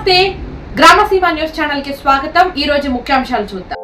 నమస్తే, గ్రామసీమ news channel కి స్వాగతం. ఈ రోజు ముఖ్యాంశాలు చూద్దాం.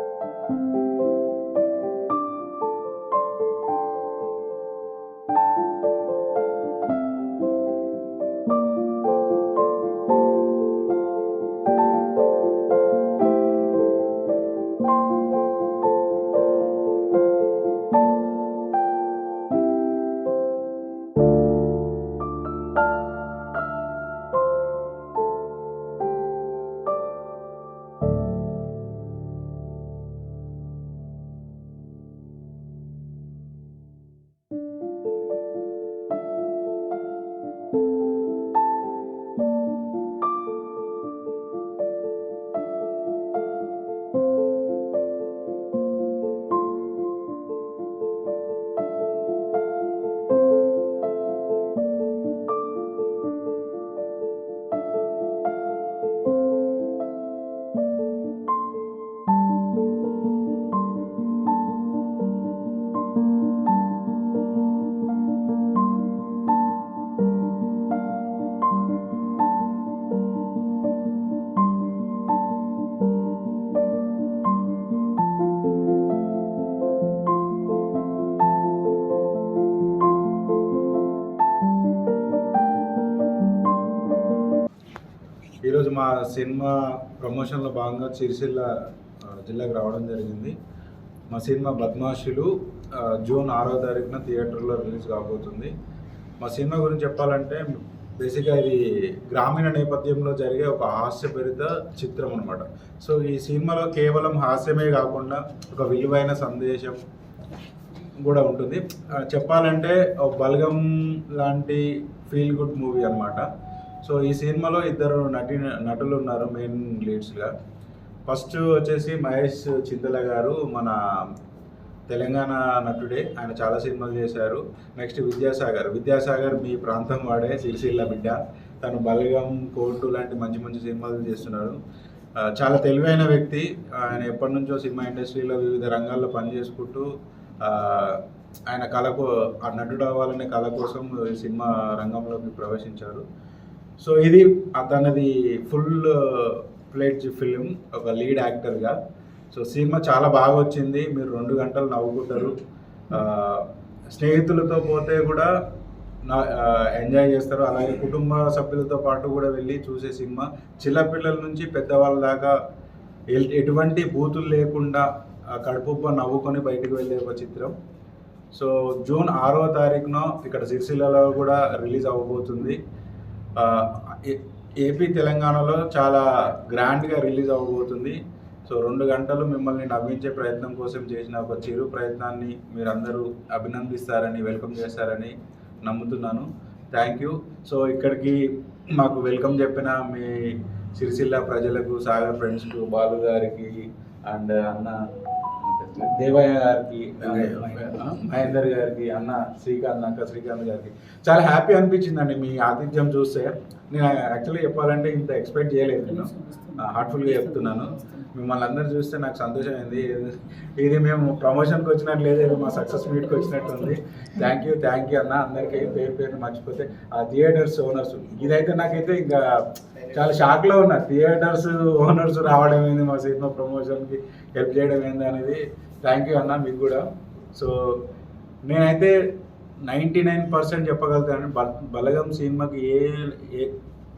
ఈరోజు మా సినిమా ప్రమోషన్లో భాగంగా సిరిసిల్ల జిల్లాకు రావడం జరిగింది. మా సినిమా బద్మాషులు జూన్ 6వ తారీఖున థియేటర్లో రిలీజ్ కాబోతుంది. మా సినిమా గురించి చెప్పాలంటే బేసిక్గా ఇది గ్రామీణ నేపథ్యంలో జరిగే ఒక హాస్యభరిత చిత్రం అనమాట. సో ఈ సినిమాలో కేవలం హాస్యమే కాకుండా ఒక విలువైన సందేశం కూడా ఉంటుంది. చెప్పాలంటే బల్గం లాంటి ఫీల్ గుడ్ మూవీ అనమాట. సో ఈ సినిమాలో ఇద్దరు నటులు ఉన్నారు మెయిన్ లీడ్స్గా. ఫస్ట్ వచ్చేసి మహేష్ చింతల గారు, మన తెలంగాణ నటుడే, ఆయన చాలా సినిమాలు చేశారు. నెక్స్ట్ విద్యాసాగర్ మీ ప్రాంతం వాడే, సిరిసిల్ల బిడ్డ. తను బల్గం, కోర్టు లాంటి మంచి మంచి సినిమాలు చేస్తున్నాడు. చాలా తెలివైన వ్యక్తి. ఆయన ఎప్పటి నుంచో సినిమా ఇండస్ట్రీలో వివిధ రంగాల్లో పనిచేసుకుంటూ ఆయన నటుడు అవ్వాలనే కళ కోసం సినిమా రంగంలోకి ప్రవేశించారు. సో ఇది తనది ఫుల్ ఫ్లెడ్జ్ ఫిలిం, ఒక లీడ్ యాక్టర్గా. సో సినిమా చాలా బాగా వచ్చింది. మీరు 2 గంటలు నవ్వుకుంటారు. స్నేహితులతో పోతే కూడా ఎంజాయ్ చేస్తారు. అలాగే కుటుంబ సభ్యులతో పాటు కూడా వెళ్ళి చూసే సినిమా. చిన్నపిల్లల నుంచి పెద్దవాళ్ళ దాకా ఎటువంటి బూతులు లేకుండా కడుపుబ్బ నవ్వుకొని బయటకు వెళ్ళే ఒక చిత్రం. సో జూన్ 6వ తారీఖున ఇక్కడ సిరిసిల్లలో కూడా రిలీజ్ అవ్వబోతుంది. ఏపీ తెలంగాణలో చాలా గ్రాండ్గా రిలీజ్ అవ్వబోతుంది. సో 2 గంటలు మిమ్మల్ని నవ్వించే ప్రయత్నం కోసం చేసిన ఒక చిరు ప్రయత్నాన్ని మీరందరూ అభినందిస్తారని, వెల్కమ్ చేస్తారని నమ్ముతున్నాను. Thank you. సో ఇక్కడికి మాకు వెల్కమ్ చెప్పిన మీ సిరిసిల్ల ప్రజలకు, సాగర్ ఫ్రెండ్స్కు, బాలు గారికి అండ్ అన్న దేవయ్య గారికి, మహేందర్ గారికి, అక్క శ్రీకాంత్ గారికి చాలా హ్యాపీ అనిపించిందండి మీ ఆతిథ్యం చూస్తే. నేను యాక్చువల్లీ చెప్పాలంటే ఇంత ఎక్స్పెక్ట్ చేయలేదు. నేను హార్ట్ఫుల్గా చెప్తున్నాను. మిమ్మల్ని అందరూ చూస్తే నాకు సంతోషం అయింది. ఇది మేము ప్రమోషన్కి వచ్చినట్టు లేదు, ఏదో మా సక్సెస్ మీట్కి వచ్చినట్టుంది. థ్యాంక్ యూ అన్న. అందరికీ పేరు మర్చిపోతే ఆ థియేటర్స్ ఓనర్స్, ఇదైతే నాకైతే ఇంకా చాలా షాక్లో ఉన్నా. థియేటర్స్ ఓనర్స్ రావడం ఏంది, మా సినిమా ప్రమోషన్కి హెల్ప్ చేయడం ఏంది అనేది. థ్యాంక్ యూ అన్న మీకు కూడా. సో నేనైతే 99% చెప్పగలుగుతాను, బలగం సినిమాకి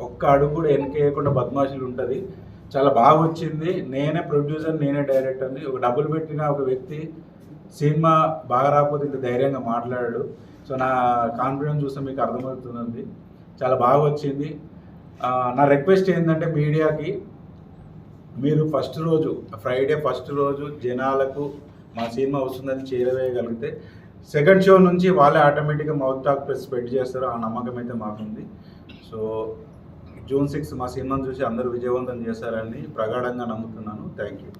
ఒక్క అడుగు కూడా వెనకేయకుండా బద్మాషులు ఉంటుంది. చాలా బాగా వచ్చింది. నేనే ప్రొడ్యూసర్, నేనే డైరెక్టర్ని. ఒక డబ్బులు పెట్టిన ఒక వ్యక్తి సినిమా బాగా రాకపోతే ఇంత ధైర్యంగా మాట్లాడాడు. సో నా కాన్ఫిడెన్స్ చూస్తే మీకు అర్థమవుతుంది. చాలా బాగా వచ్చింది. నా రిక్వెస్ట్ ఏంటంటే మీడియాకి, మీరు ఫ్రైడే ఫస్ట్ రోజు జనాలకు మా సినిమా వస్తుందని చేరవేయగలిగితే సెకండ్ షో నుంచి వాళ్ళే ఆటోమేటిక్గా మౌత్ టాక్ స్ప్రెడ్ చేస్తారు. ఆ నమ్మకం అయితే మాకుంది. సో జూన్ 6 మా సినిమాను చూసి అందరూ విజయవంతం చేశారని ప్రగాఢంగా నమ్ముతున్నాను. Thank you.